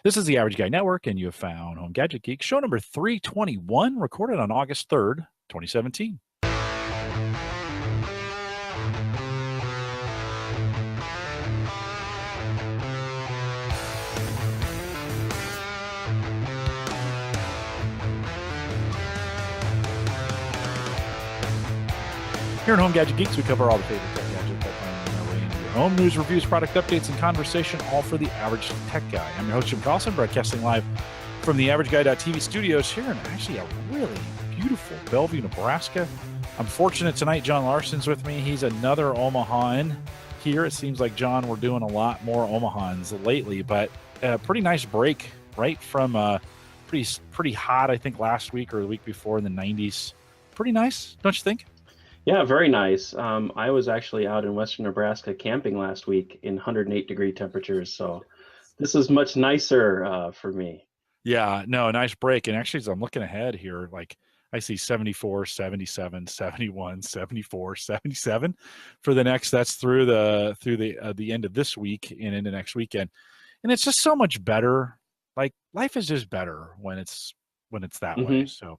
This is the Average Guy Network, and you have found Home Gadget Geeks, show number 321, recorded on August 3rd, 2017. Here at Home Gadget Geeks, we cover all the favorite tech gadgets that find their way into your home. News, reviews, product updates, and conversation, all for the average tech guy. I'm your host, Jim Collison, broadcasting live from the AverageGuy.tv studios here in actually a really beautiful Bellevue, Nebraska. I'm fortunate tonight, Jon Larsen's with me. He's another Omahan here. It seems like, John, we're doing a lot more Omahans lately, but a pretty nice break right from pretty hot, I think, last week or the week before in the 90s. Pretty nice, don't you think? Yeah, very nice. I was actually out in western Nebraska camping last week in 108-degree temperatures, so this is much nicer for me. Yeah, no, nice break. And actually, as I'm looking ahead here, like I see 74, 77, 71, 74, 77 for the next. That's through the end of this week and into next weekend. And it's just so much better. Like, life is just better when it's that way. So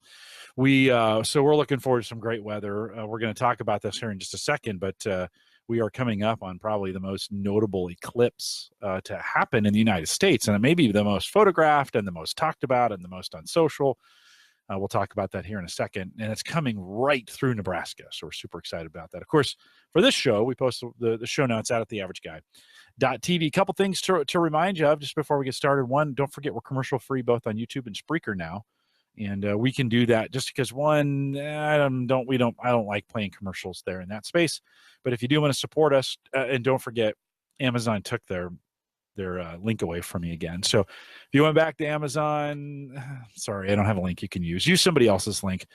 we're looking forward to some great weather. We're going to talk about this here in just a second, but we are coming up on probably the most notable eclipse to happen in the United States, and it may be the most photographed and the most talked about and the most on social. We'll talk about that here in a second, and it's coming right through Nebraska, so we're super excited about that. Of course, for this show, we post the show notes out at theaverageguy.tv. A couple things to remind you of just before we get started. One, don't forget we're commercial free both on YouTube and Spreaker now. And we can do that just because, one, I don't like playing commercials there in that space. But if you do want to support us, and don't forget, Amazon took their link away from me again. So if you went back to Amazon, sorry, I don't have a link you can use. Use somebody else's link.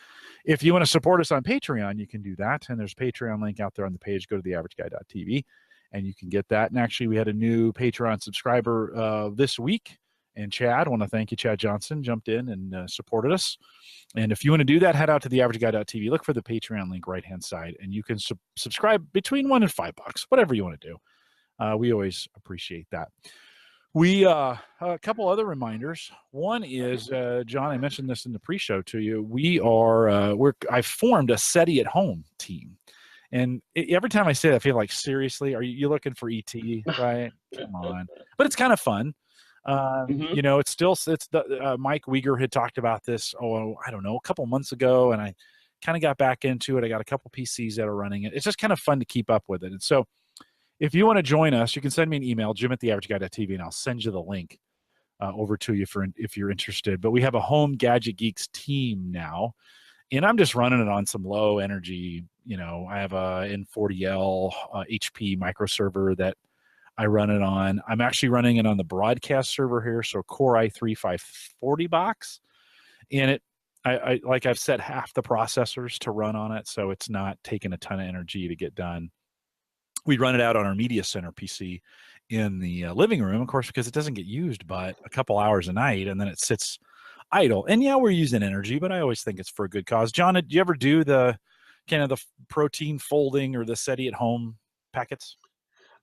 If you want to support us on Patreon, you can do that. And there's a Patreon link out there on the page. Go to theaverageguy.tv, and you can get that. And actually, we had a new Patreon subscriber this week. And Chad, I want to thank you. Chad Johnson jumped in and supported us. And if you want to do that, head out to theaverageguy.tv. Look for the Patreon link right-hand side, and you can subscribe between $1 and $5, whatever you want to do. We always appreciate that. We a couple other reminders. One is, John, I mentioned this in the pre-show to you. I formed a SETI at Home team. And every time I say that, I feel like, seriously, are you looking for ET, right? Come on. But it's kind of fun. You know, it's Mike Uyghur had talked about this, I don't know, a couple months ago, and I kind of got back into it. I got a couple PCs that are running it. It's just kind of fun to keep up with it. And so if you want to join us, you can send me an email, jim@theaverageguy.tv, and I'll send you the link over to you if you're interested. But we have a Home Gadget Geeks team now, and I'm just running it on some low energy. You know, I have a N40L HP microserver that I run it on. I'm actually running it on the broadcast server here, so Core i3 540 box. And I've set half the processors to run on it, so it's not taking a ton of energy to get done. We run it out on our media center PC in the living room, of course, because it doesn't get used but a couple hours a night, and then it sits idle. And yeah, we're using energy, but I always think it's for a good cause. John, did you ever do the kind of the protein folding or the SETI at Home packets?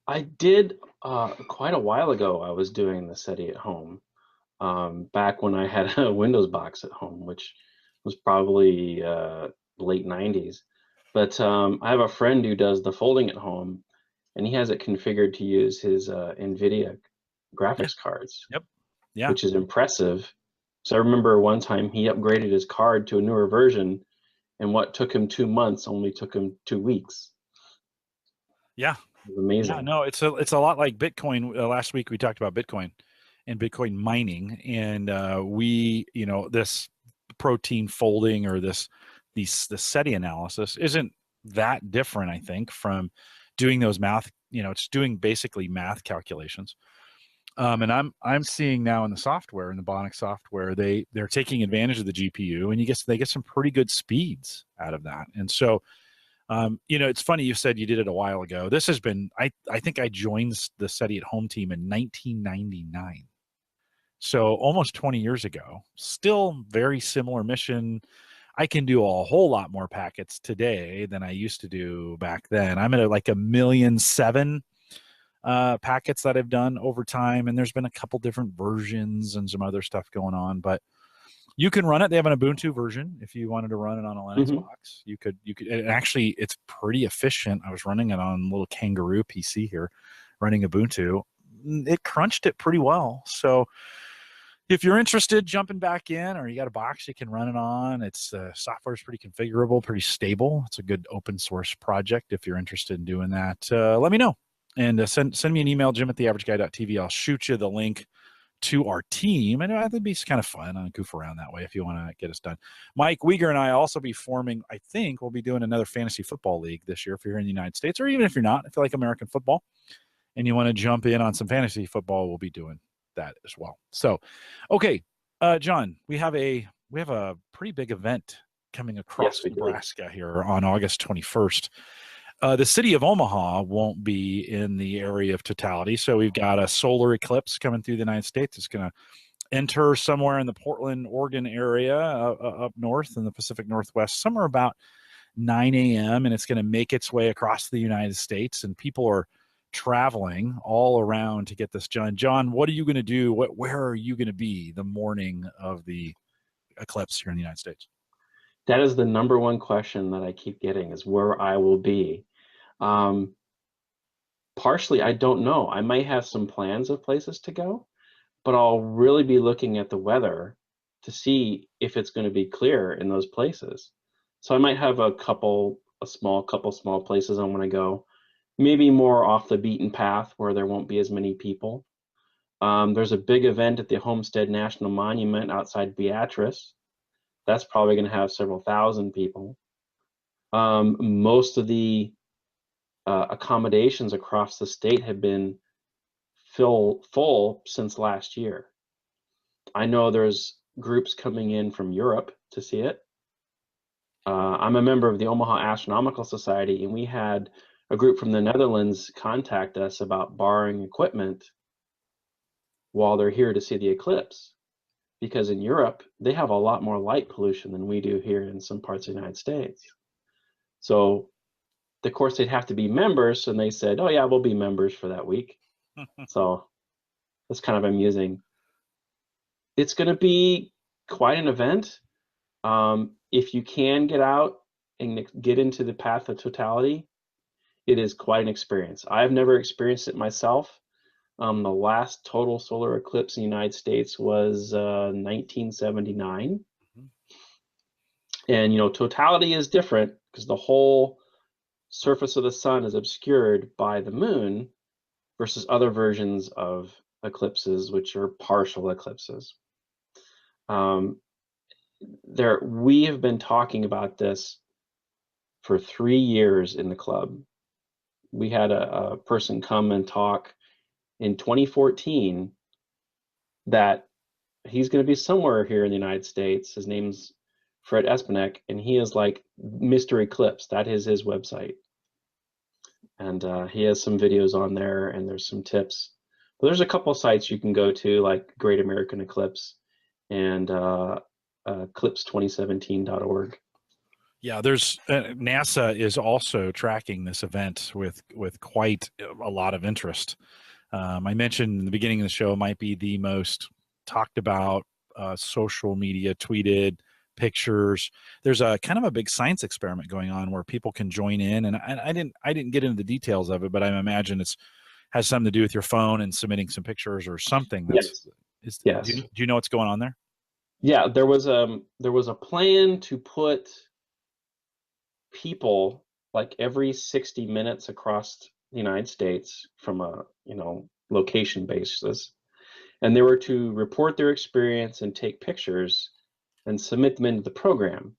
I did quite a while ago. I was doing the SETI at Home back when I had a Windows box at home, which was probably late 90s. But I have a friend who does the folding at home, and he has it configured to use his NVIDIA graphics cards. Yep. Yeah. Which is impressive. So I remember one time he upgraded his card to a newer version, and what took him 2 months only took him 2 weeks. Yeah. Amazing. Yeah, no, it's a lot like Bitcoin. Last week we talked about Bitcoin and Bitcoin mining, and this protein folding or the SETI analysis isn't that different, I think, from doing those math. You know, it's doing basically math calculations. And I'm seeing now in the software, in the Bionic software, they're taking advantage of the GPU, and they get some pretty good speeds out of that. And so, it's funny you said you did it a while ago. This has been, I think I joined the SETI at Home team in 1999. So almost 20 years ago. Still very similar mission. I can do a whole lot more packets today than I used to do back then. I'm at like 1,000,007 packets that I've done over time, and there's been a couple different versions and some other stuff going on, but you can run it. They have an Ubuntu version. If you wanted to run it on a Linux box, you could, and actually it's pretty efficient. I was running it on a little Kangaroo PC here, running Ubuntu. It crunched it pretty well. So if you're interested jumping back in, or you got a box you can run it on, it's software is pretty configurable, pretty stable. It's a good open source project. If you're interested in doing that, let me know. And send me an email, jim@theaverageguy.tv. I'll shoot you the link to our team, and it'd be kind of fun. I'll goof around that way if you want to get us done. Mike Uyghur and I also be forming, I think we'll be doing another fantasy football league this year if you're here in the United States, or even if you're not, if you like American football and you want to jump in on some fantasy football, we'll be doing that as well. So, okay, John, we have a pretty big event coming across Nebraska here on August 21st. The city of Omaha won't be in the area of Totality, so we've got a solar eclipse coming through the United States. It's going to enter somewhere in the Portland, Oregon area, up north in the Pacific Northwest, somewhere about 9 a.m., and it's going to make its way across the United States, and people are traveling all around to get this done. John, what are you going to do? Where are you going to be the morning of the eclipse here in the United States? That is the number one question that I keep getting, is where I will be. Partially, I don't know. I might have some plans of places to go, but I'll really be looking at the weather to see if it's going to be clear in those places. So I might have a small places I want to go, maybe more off the beaten path where there won't be as many people. There's a big event at the Homestead National Monument outside Beatrice. That's probably going to have several thousand people. Most of the accommodations across the state have been full since last year. I know there's groups coming in from Europe to see it. I'm a member of the Omaha Astronomical Society, and we had a group from the Netherlands contact us about borrowing equipment while they're here to see the eclipse, because in Europe they have a lot more light pollution than we do here in some parts of the United States. So of course they'd have to be members, and they said, oh yeah, we'll be members for that week. So that's kind of amusing. It's going to be quite an event. If you can get out and get into the path of totality, it is quite an experience. I've never experienced it myself. The last total solar eclipse in the United States was 1979. And, you know, totality is different because the whole surface of the sun is obscured by the moon versus other versions of eclipses, which are partial eclipses. We have been talking about this for 3 years in the club. We had a person come and talk in 2014 that he's going to be somewhere here in the United States. His name's Fred Espenek, and he is like Mr. Eclipse. That is his website. And he has some videos on there, and there's some tips. But there's a couple sites you can go to, like Great American Eclipse and eclipse2017.org. Yeah, there's NASA is also tracking this event with quite a lot of interest. I mentioned in the beginning of the show, it might be the most talked about social media tweeted pictures. There's a kind of a big science experiment going on where people can join in, and I didn't get into the details of it, but I imagine has something to do with your phone and submitting some pictures or something. Yes. Do you know what's going on there? Yeah, there was a plan to put people like every 60 minutes across the United States from a location basis, and they were to report their experience and take pictures and submit them into the program.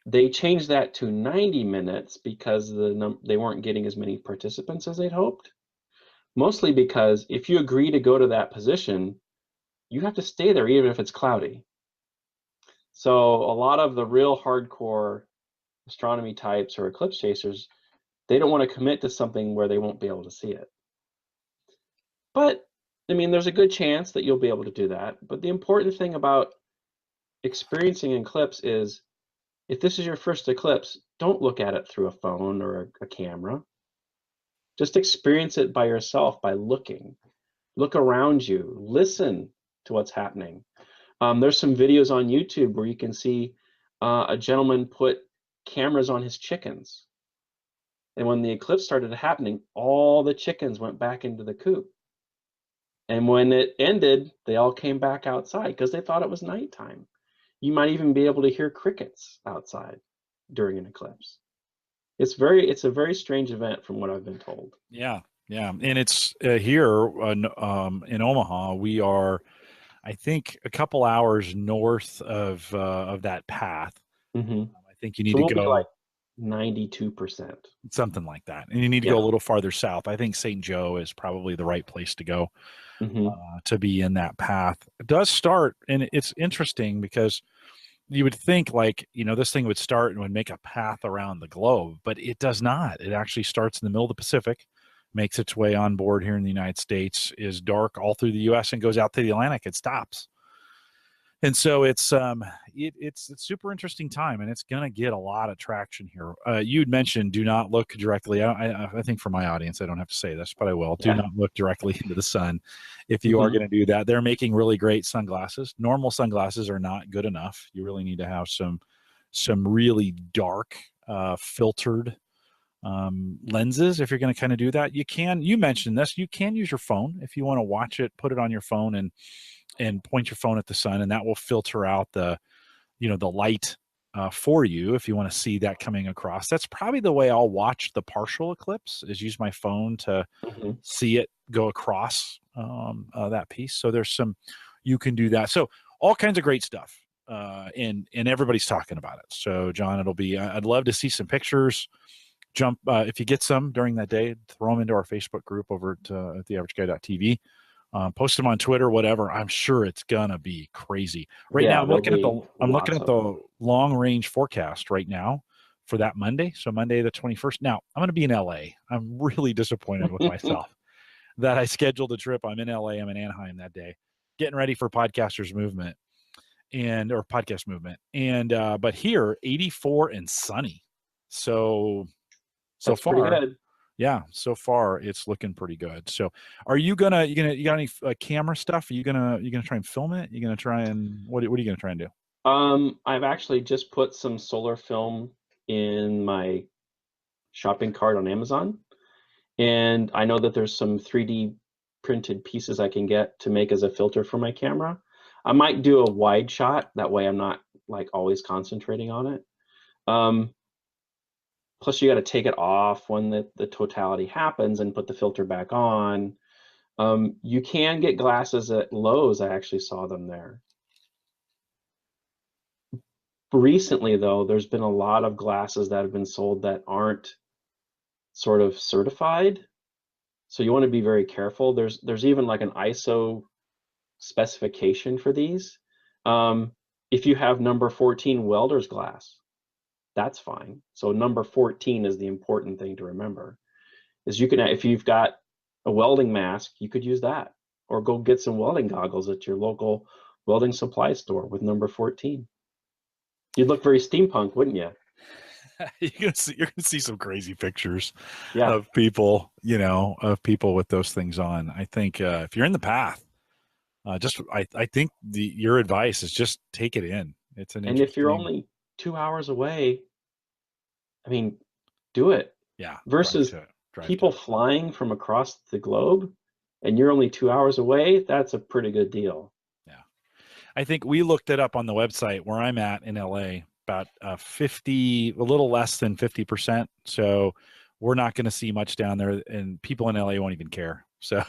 They changed that to 90 minutes because they weren't getting as many participants as they'd hoped, mostly because if you agree to go to that position, you have to stay there even if it's cloudy. So a lot of the real hardcore astronomy types or eclipse chasers, they don't want to commit to something where they won't be able to see it. But I mean, there's a good chance that you'll be able to do that. But the important thing about experiencing an eclipse is, if this is your first eclipse, don't look at it through a phone or a camera. Just experience it by yourself by looking. Look around you. Listen to what's happening. There's some videos on YouTube where you can see a gentleman put cameras on his chickens. And when the eclipse started happening, all the chickens went back into the coop. And when it ended, they all came back outside because they thought it was nighttime. You might even be able to hear crickets outside during an eclipse. It's a very strange event from what I've been told. Yeah, yeah, and it's here in Omaha. We are, I think, a couple hours north of that path. Hmm. I think you need So to we'll be like go 92%. something like that, and you need to go Yeah. a little farther south. I think St. Joe is probably the right place to go Hmm. to be in that path. It does start, and it's interesting because you would think like, this thing would start and would make a path around the globe, but it does not. It actually starts in the middle of the Pacific, makes its way on board here in the United States, is dark all through the US and goes out to the Atlantic. It stops. And so it's super interesting time, and it's going to get a lot of traction here. You'd mentioned do not look directly. I think for my audience, I don't have to say this, but I will. Do Yeah. not look directly into the sun if you are Hmm. going to do that. They're making really great sunglasses. Normal sunglasses are not good enough. You really need to have some really dark filtered lenses if you're going to kind of do that. You mentioned this, you can use your phone if you want to watch it, put it on your phone and point your phone at the sun, and that will filter out the light for you if you want to see that coming across. That's probably the way I'll watch the partial eclipse, is use my phone to Hmm. see it go across that piece. So you can do that. So all kinds of great stuff, and everybody's talking about it. So John, I'd love to see some pictures. Jump if you get some during that day, throw them into our Facebook group over at theaverageguy.tv. Post them on Twitter, whatever. I'm sure it's gonna be crazy. Right now, Yeah, there'll be I'm looking lots at of them. the long range forecast right now for that Monday. So Monday the 21st. Now I'm gonna be in LA. I'm really disappointed with myself that I scheduled a trip. I'm in LA. I'm in Anaheim that day, getting ready for Podcasters Movement or Podcast Movement. And but here, 84 and sunny. So That's pretty far, good. yeah, so far it's looking pretty good. So, are you got any camera stuff? Are you gonna try and film it? You gonna try and what are you gonna try and do? I've actually just put some solar film in my shopping cart on Amazon, and I know that there's some 3D printed pieces I can get to make as a filter for my camera. I might do a wide shot, that way I'm not like always concentrating on it. Um, Plus you got to take it off when the totality happens and put the filter back on. You can get glasses at Lowe's. I actually saw them there. Recently, though, there's been a lot of glasses that have been sold that aren't sort of certified. So you want to be very careful. There's even like an ISO specification for these. Um, if you have number 14 welder's glass, that's fine. So number 14 is the important thing to remember. Is you can, if you've got a welding mask, you could use that, or go get some welding goggles at your local welding supply store with number 14. You'd look very steampunk, wouldn't you? You're gonna see some crazy pictures Yeah. of people with those things on. I think if you're in the path, I think your advice is just take it in. It's an And if you're interesting, only 2 hours away, I mean, do it. yeah, Versus drive to people it. flying from across the globe and you're only 2 hours away, that's a pretty good deal. Yeah. I think we looked it up on the website where I'm at in LA, about 50, a little less than 50%. So we're not going to see much down there, and people in LA won't even care. So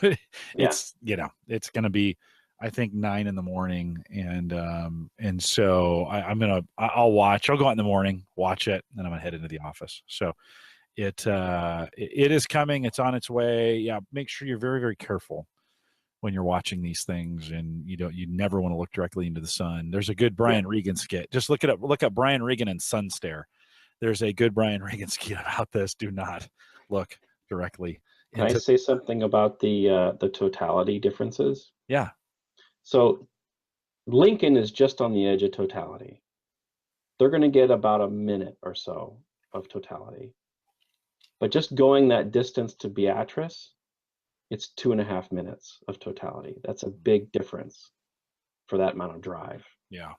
Yeah. it's going to be, I think, 9 in the morning. And so I'll watch, I'll go out in the morning, watch it, and then I'm going to head into the office. So it is coming. It's on its way. Yeah. Make sure you're very, very careful when you're watching these things, and you never want to look directly into the sun. There's a good Yeah. Brian Regan skit. Just look up Brian Regan and sun stare. There's a good Brian Regan skit about this. Do not look directly Can I into say something about the totality differences? yeah. So Lincoln is just on the edge of totality. They're going to get about a minute or so of totality. But just going that distance to Beatrice, it's 2.5 minutes of Totality. That's a big difference for that amount of drive. Yeah.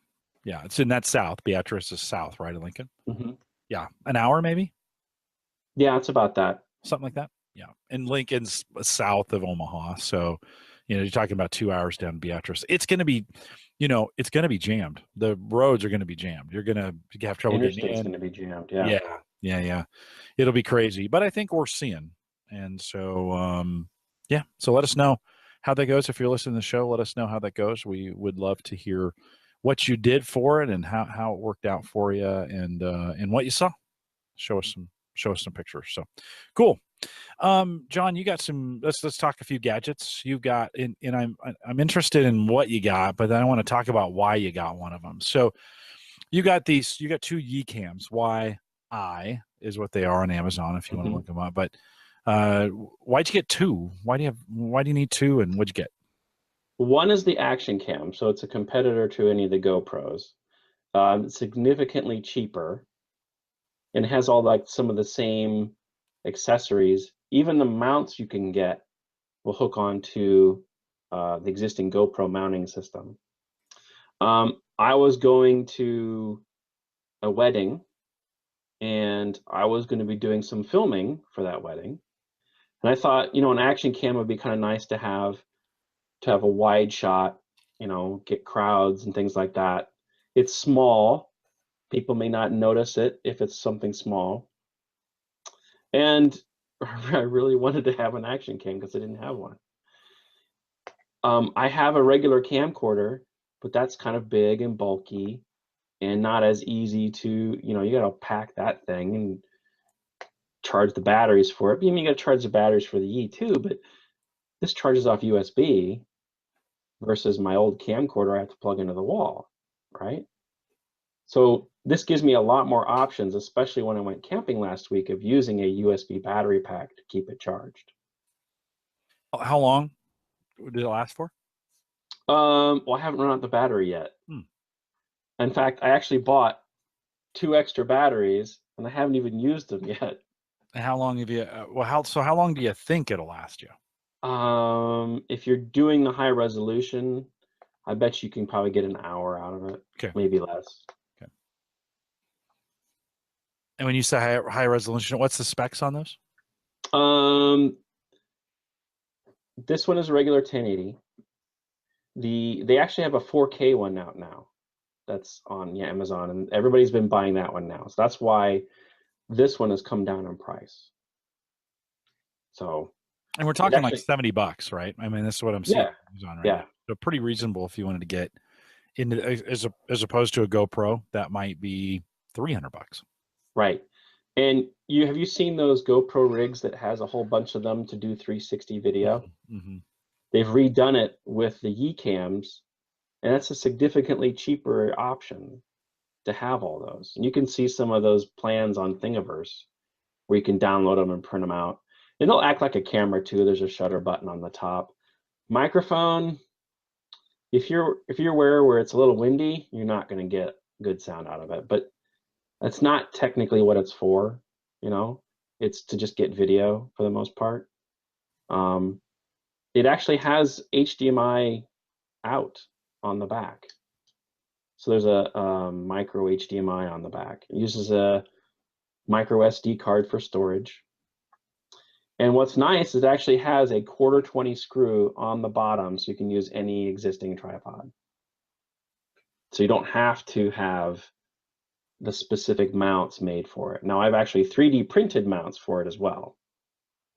Yeah. It's in that south. Beatrice is south, right, of Lincoln? Mm-hmm. Yeah. An hour maybe? Yeah, it's about that. Something like that. Yeah. And Lincoln's south of Omaha. So, you're talking about 2 hours down Beatrice. It's going to be, it's going to be jammed. The roads are going to be jammed. You're going to have trouble getting Interstate's in. going to be jammed. Yeah. Yeah. Yeah. Yeah. It'll be crazy. But I think we're seeing. And so, yeah. So let us know how that goes. If you're listening to the show, let us know how that goes. We would love to hear what you did for it and how it worked out for you and what you saw. Show us some pictures. So cool. John, you got some. Let's talk a few gadgets you've got, and I'm interested in what you got, but then I want to talk about why you got one of them. So you got two Yi cams. Why I is what they are on Amazon if you want to look them up. But why'd you get two? Why do you need two? And what'd you get? One is the action cam, so it's a competitor to any of the GoPros. Significantly cheaper, and has all like some of the same accessories. Even the mounts you can get will hook onto the existing GoPro mounting system. I was going to a wedding, and I was going to be doing some filming for that wedding. And I thought, an action cam would be kind of nice to have a wide shot, get crowds and things like that. It's small. People may not notice it if it's something small. And I really wanted to have an action cam because I didn't have one. I have a regular camcorder, but that's kind of big and bulky and not as easy to, you got to pack that thing and charge the batteries for it. You got to charge the batteries for the Yi too, but this charges off USB versus my old camcorder I have to plug into the wall, right? So this gives me a lot more options, especially when I went camping last week, of using a USB battery pack to keep it charged. How long did it last for? Well, I haven't run out the battery yet. In fact, I actually bought 2 extra batteries, and I haven't even used them yet. And how long have you? How long do you think it'll last you? If you're doing the high resolution, I bet you can probably get an hour out of it. Okay. Maybe less. Okay. And when you say high resolution, what's the specs on those? This one is a regular 1080. They actually have a 4K one out now. That's on Amazon, and everybody's been buying that one now. So that's why this one has come down in price. So, and we're talking like $70, right? I mean, this is what I'm seeing on Amazon right now. So pretty reasonable if you wanted to get into as opposed to a GoPro that might be $300. Right. And have you seen those GoPro rigs that has a whole bunch of them to do 360 video? Mm-hmm. They've redone it with the Yi cams, and that's a significantly cheaper option to have all those. And you can see some of those plans on Thingiverse where you can download them and print them out. And they'll act like a camera too. There's a shutter button on the top. Microphone, if you're where it's a little windy, you're not going to get good sound out of it. But that's not technically what it's for. It's to just get video for the most part. It actually has HDMI out on the back. So there's a micro HDMI on the back. It uses a micro SD card for storage. And what's nice is it actually has a 1/4-20 screw on the bottom, so you can use any existing tripod. So you don't have to have the specific mounts made for it. Now I've actually 3D printed mounts for it as well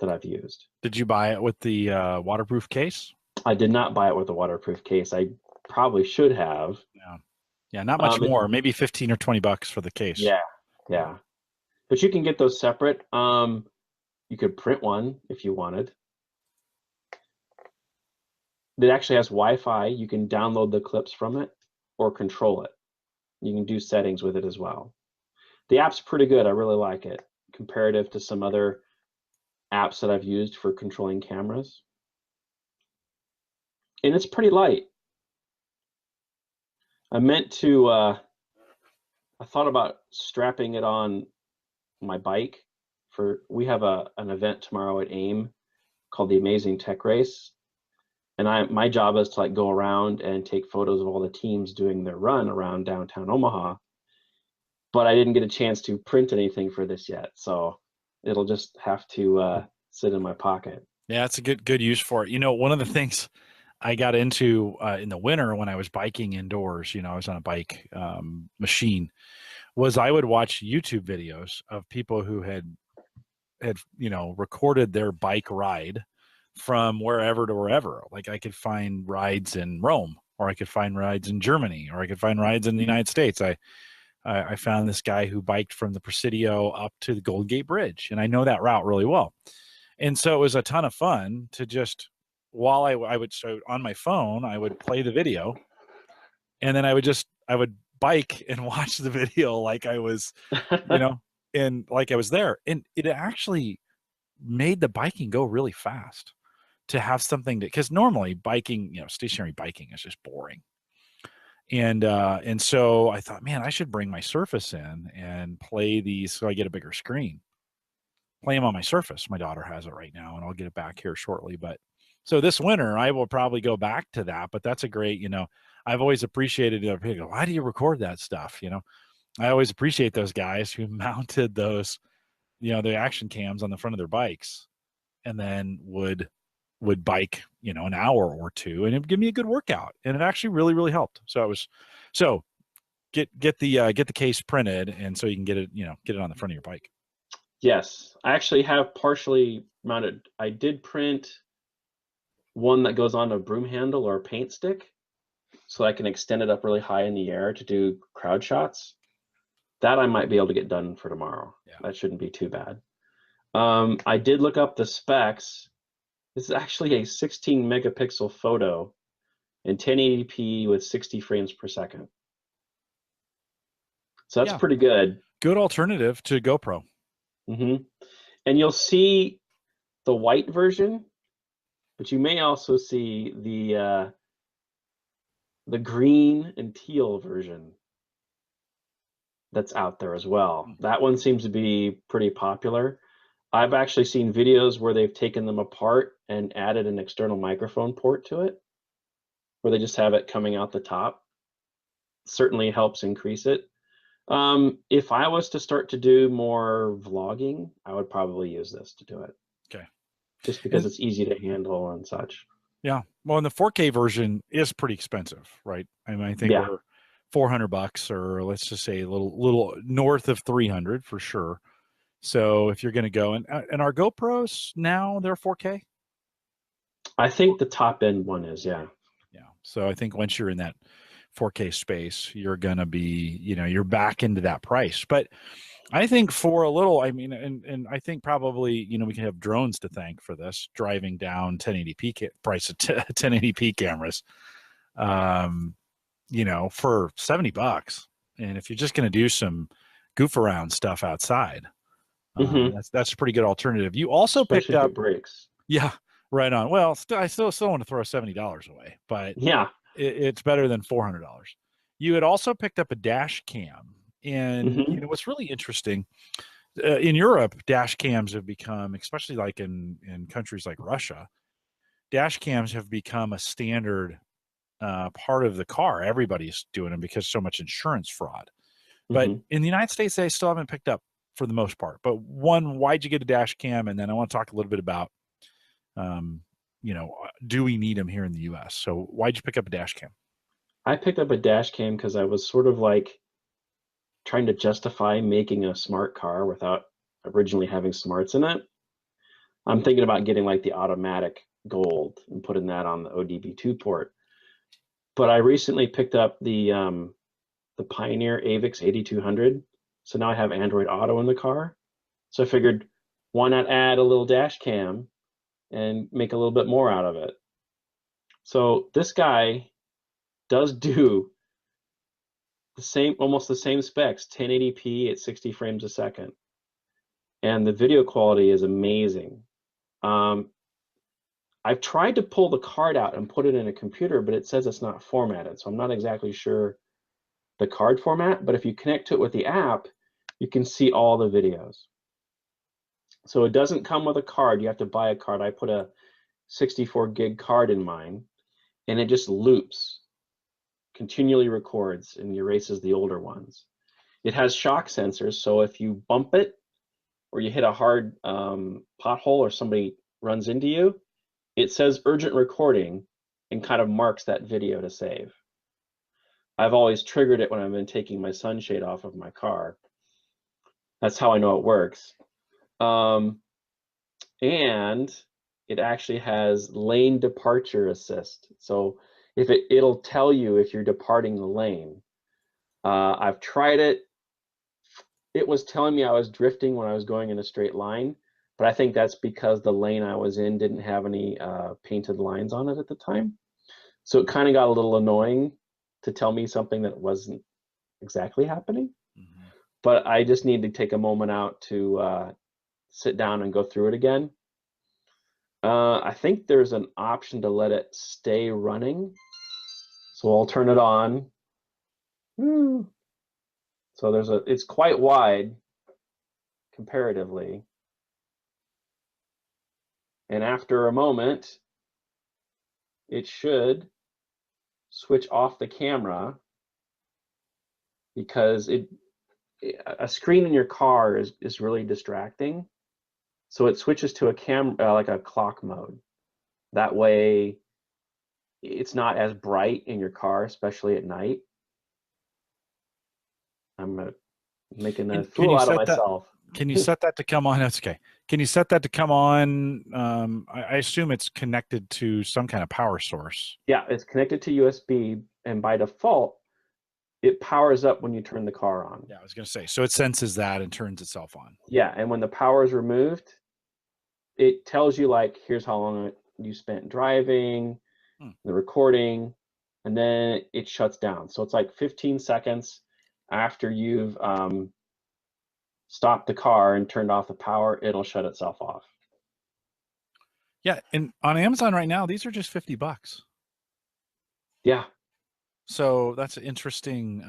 that I've used. Did you buy it with the waterproof case? I did not buy it with a waterproof case. I probably should have. Yeah, not much more. Maybe $15 or $20 for the case. Yeah. But you can get those separate. You could print one if you wanted. It actually has Wi-Fi. You can download the clips from it or control it. You can do settings with it as well. The app's pretty good. I really like it, comparative to some other apps that I've used for controlling cameras. And it's pretty light. I thought about strapping it on my bike we have an event tomorrow at AIM called the Amazing Tech Race, and my job is to like go around and take photos of all the teams doing their run around downtown Omaha. But I didn't get a chance to print anything for this yet, so it'll just have to sit in my pocket. Yeah, it's a good use for it. You know, one of the things I got into in the winter when I was biking indoors, you know, I was on a bike machine, was I would watch YouTube videos of people who had you know, recorded their bike ride from wherever to wherever. Like I could find rides in Rome, or I could find rides in Germany, or I could find rides in the United States. I found this guy who biked from the Presidio up to the Golden Gate Bridge, and I know that route really well. And so it was a ton of fun to just, while I would, so on my phone, I would play the video, and then I would bike and watch the video like I was, you know, and like I was there. And it actually made the biking go really fast to have something to, because normally biking, you know, stationary biking is just boring. And so I thought, man, I should bring my Surface in and play these so I get a bigger screen. Play them on my Surface. My daughter has it right now, and I'll get it back here shortly. But so this winter, I will probably go back to that. But that's a great, you know, I've always appreciated it. People go, why do you record that stuff? You know, I always appreciate those guys who mounted those, you know, the action cams on the front of their bikes, and then would bike, you know, an hour or two, and it would give me a good workout, and it actually really helped. So it was, so get the case printed, and so you can get it, you know, get it on the front of your bike. Yes, I actually have partially mounted. I did print one that goes on a broom handle or a paint stick, so I can extend it up really high in the air to do crowd shots. That I might be able to get done for tomorrow. Yeah. That shouldn't be too bad. I did look up the specs. This is actually a 16 megapixel photo in 1080p with 60 frames per second. So that's pretty good. Good alternative to GoPro. Mm-hmm. And you'll see the white version, but you may also see the green and teal version that's out there as well. That one seems to be pretty popular. I've actually seen videos where they've taken them apart and added an external microphone port to it, where they just have it coming out the top. Certainly helps increase it. If I was to start to do more vlogging, I would probably use this to do it. Okay. Just because it's easy to handle and such. Yeah. Well, and the 4K version is pretty expensive, right? I mean, I think we're $400, or let's just say a little north of 300 for sure. So if you're going to go, and our GoPros now, they're 4K. I think the top end one is, yeah. Yeah. So I think once you're in that 4K space, you're going to be, you know, you're back into that price. But I think for a little, I mean, and I think probably, you know, we can have drones to thank for this, driving down 1080p price of 1080p cameras, you know, for $70. And if you're just going to do some goof around stuff outside, that's a pretty good alternative. You also picked up breaks. Yeah, right on. Well, I still want to throw $70 away, but yeah, it's better than $400. You had also picked up a dash cam, and you know what's really interesting in Europe, dash cams have become, especially like in countries like Russia, dash cams have become a standard part of the car. Everybody's doing them because so much insurance fraud. But in the United States, they still haven't picked up for the most part. But one, why'd you get a dash cam? And then I want to talk a little bit about, you know, do we need them here in the U.S.? So why'd you pick up a dash cam? I picked up a dash cam because I was sort of like trying to justify making a smart car without originally having smarts in it. I'm thinking about getting like the automatic gold and putting that on the ODB2 port. But I recently picked up the Pioneer AVIX 8200. So now I have Android Auto in the car. So I figured, why not add a little dash cam and make a little bit more out of it? So this guy does do the same, almost the same specs, 1080p at 60 frames a second. And the video quality is amazing. I've tried to pull the card out and put it in a computer, but it says it's not formatted. So I'm not exactly sure the card format, but if you connect to it with the app, you can see all the videos. So it doesn't come with a card. You have to buy a card. I put a 64 gig card in mine, and it just loops, continually records, and erases the older ones. It has shock sensors, so if you bump it or you hit a hard pothole or somebody runs into you, it says urgent recording and kind of marks that video to save. I've always triggered it when I've been taking my sunshade off of my car. That's how I know it works. And it actually has lane departure assist. So if it'll tell you if you're departing the lane. I've tried it. It was telling me I was drifting when I was going in a straight line, but I think that's because the lane I was in didn't have any painted lines on it at the time. So it kind of got a little annoying to tell me something that wasn't exactly happening. Mm-hmm. But I just need to take a moment out to sit down and go through it again. I think there's an option to let it stay running. So I'll turn it on. So it's quite wide comparatively. And after a moment, it should switch off the camera, because a screen in your car is really distracting. So it switches to a camera, like a clock mode. That way it's not as bright in your car, especially at night. I'm making a fool out of myself. Can you set that to come on? That's okay. Can you set that to come on? I assume it's connected to some kind of power source. Yeah, it's connected to USB, and by default, it powers up when you turn the car on. Yeah, I was going to say, so it senses that and turns itself on. Yeah, and when the power is removed, it tells you, like, here's how long you spent driving, the recording, and then it shuts down. So it's like 15 seconds after you've stopped the car and turned off the power, it'll shut itself off. Yeah, and on Amazon right now, these are just $50. Yeah. So that's interesting.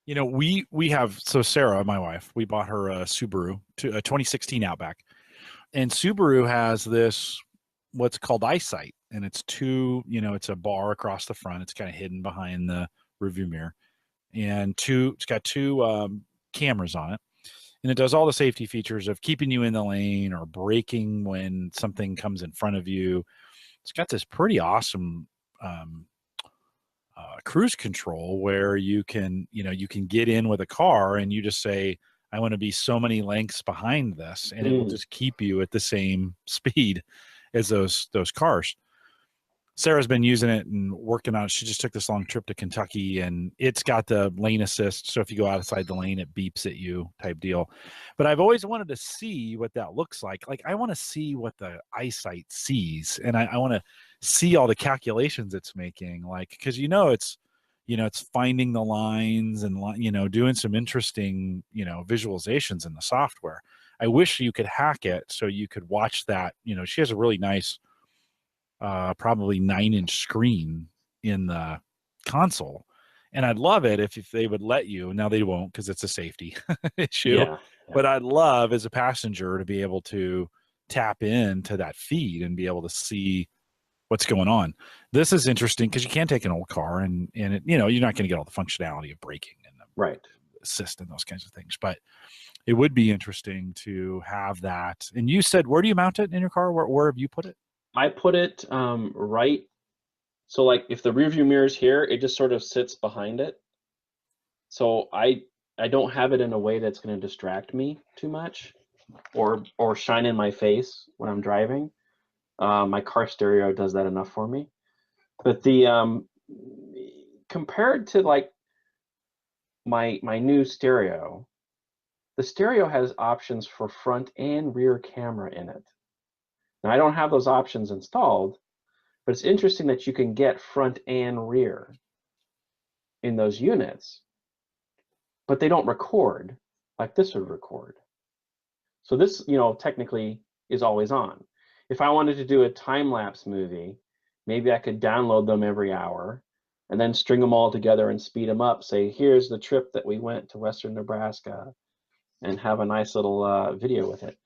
You know, we have, so Sarah, my wife, we bought her a Subaru, a 2016 Outback, and Subaru has this what's called eyesight, and it's it's a bar across the front. It's kind of hidden behind the rearview mirror, and it's got two cameras on it, and it does all the safety features of keeping you in the lane or braking when something comes in front of you. It's got this pretty awesome cruise control where you can get in with a car and you just say, I want to be so many lengths behind this, and it will just keep you at the same speed as those cars. Sarah's been using it and working on it. She just took this long trip to Kentucky, and it's got the lane assist. So if you go outside the lane, it beeps at you type deal. But I've always wanted to see what that looks like. Like, I want to see what the eyesight sees, and I want to see all the calculations it's making. Like, because it's finding the lines and doing some interesting visualizations in the software. I wish you could hack it so you could watch that. She has a really nice probably 9-inch screen in the console, and I'd love it if they would let you. Now they won't, because it's a safety issue. Yeah. But I'd love, as a passenger, to be able to tap into that feed and be able to see what's going on. This is interesting because you can't take an old car and you're not going to get all the functionality of braking and the assist and those kinds of things. But it would be interesting to have that. And you said, where do you mount it in your car? Where have you put it? I put it right. So, like, if the rear view mirror is here, it just sort of sits behind it. So I don't have it in a way that's going to distract me too much or shine in my face when I'm driving. My car stereo does that enough for me. But the compared to, like, my new stereo, the stereo has options for front and rear camera in it. Now, I don't have those options installed, but it's interesting that you can get front and rear in those units, but they don't record like this would record. So this, technically is always on. If I wanted to do a time-lapse movie, maybe I could download them every hour and then string them all together and speed them up. Say, here's the trip that we went to Western Nebraska, and have a nice little video with it.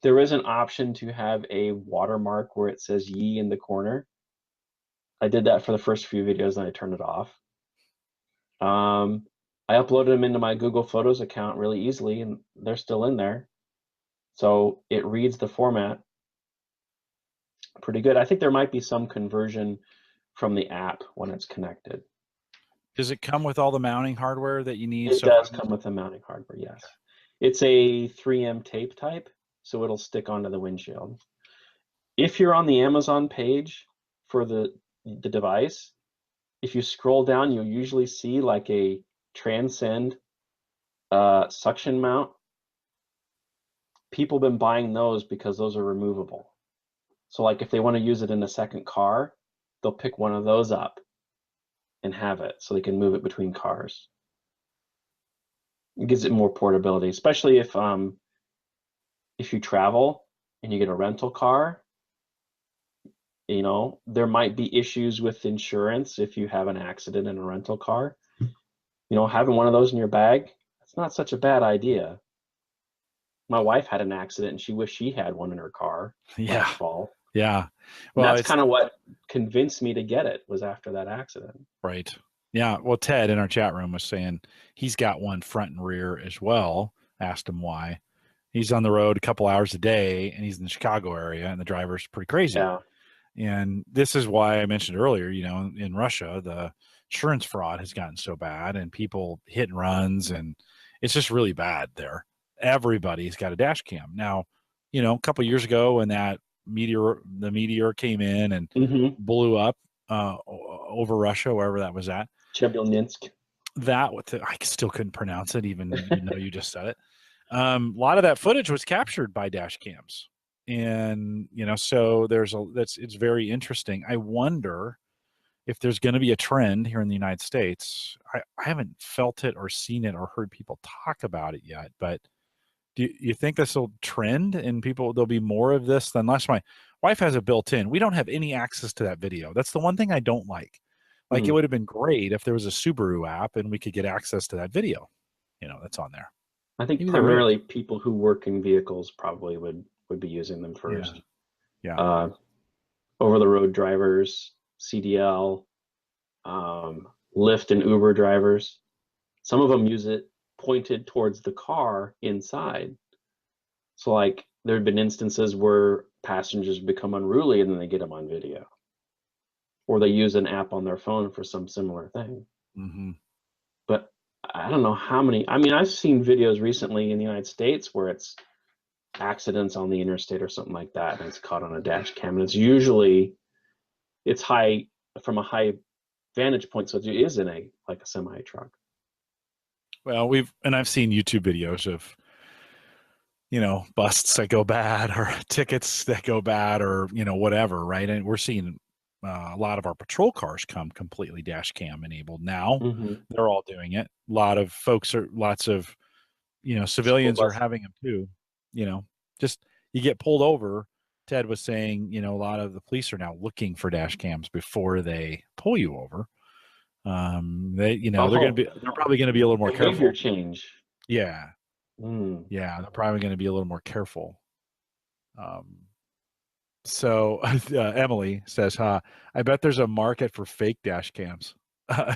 There is an option to have a watermark where it says "Ye" in the corner. I did that for the first few videos, and I turned it off. I uploaded them into my Google Photos account really easily, and they're still in there. So it reads the format pretty good. I think there might be some conversion from the app when it's connected. Does it come with all the mounting hardware that you need? It does come with the mounting hardware, yes. It's a 3M tape type, so it'll stick onto the windshield. If you're on the Amazon page for the device, if you scroll down, you'll usually see like a Transcend suction mount. People have been buying those because those are removable. So like if they want to use it in a second car, they'll pick one of those up and have it so they can move it between cars. It gives it more portability, especially if you travel and you get a rental car. You know, there might be issues with insurance if you have an accident in a rental car. You know, having one of those in your bag, it's not such a bad idea. My wife had an accident and she wished she had one in her car last fall. Yeah. Well, and that's kind of what convinced me to get it, was after that accident. Right. Yeah. Well, Ted in our chat room was saying he's got one front and rear as well. Asked him why. He's on the road a couple hours a day and he's in the Chicago area and the driver's pretty crazy. Yeah. And this is why I mentioned earlier, you know, in Russia, the insurance fraud has gotten so bad and people hit and runs and it's just really bad there. Everybody's got a dash cam. Now, you know, a couple of years ago when the meteor came in and blew up over Russia, wherever that was at. Chelyabinsk. I still couldn't pronounce it, even though you just said it. A lot of that footage was captured by dash cams. And, you know, so it's very interesting. I wonder if there's going to be a trend here in the United States. I haven't felt it or seen it or heard people talk about it yet, but do you think this will trend and there'll be more of this? Unless my wife has it built in. We don't have any access to that video. That's the one thing I don't like. Like it would have been great if there was a Subaru app and we could get access to that video, you know, that's on there. I think maybe primarily people who work in vehicles probably would be using them first. Yeah. Over the road drivers, CDL, Lyft and Uber drivers. Some of them use it pointed towards the car inside. So like there have been instances where passengers become unruly and then they get them on video. Or they use an app on their phone for some similar thing. But I don't know how many. I mean, I've seen videos recently in the United States where it's accidents on the interstate or something like that, and it's caught on a dash cam. And it's high from a high vantage point, so it is in a semi truck. Well, I've seen YouTube videos of, you know, busts that go bad or tickets that go bad or, you know, whatever, right? And we're seeing a lot of our patrol cars come completely dash cam enabled now. They're all doing it. Lots of, you know, civilians are having them too. You know, just you get pulled over. Ted was saying, you know, a lot of the police are now looking for dash cams before they pull you over. They're probably going to be a little more careful. Behavior change. Yeah. Yeah, they're probably going to be a little more careful. So Emily says, I bet there's a market for fake dash cams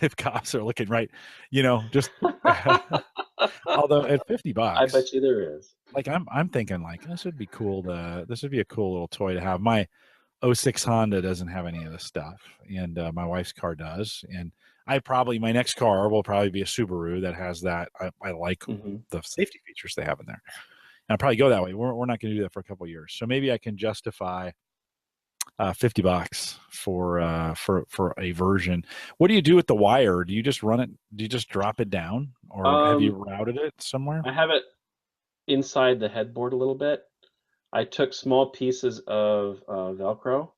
if cops are looking, right. You know, just although at $50, I bet you there is. Like I'm thinking like this would be cool this would be a cool little toy to have. My 06 Honda doesn't have any of this stuff, and my wife's car does. And my next car will probably be a Subaru that has that. I like the safety features they have in there. And I'll probably go that way. We're not going to do that for a couple of years. So maybe I can justify $50 for a version. What do you do with the wire? Do you just run it? Do you just drop it down, or have you routed it somewhere? I have it inside the headboard a little bit. I took small pieces of Velcro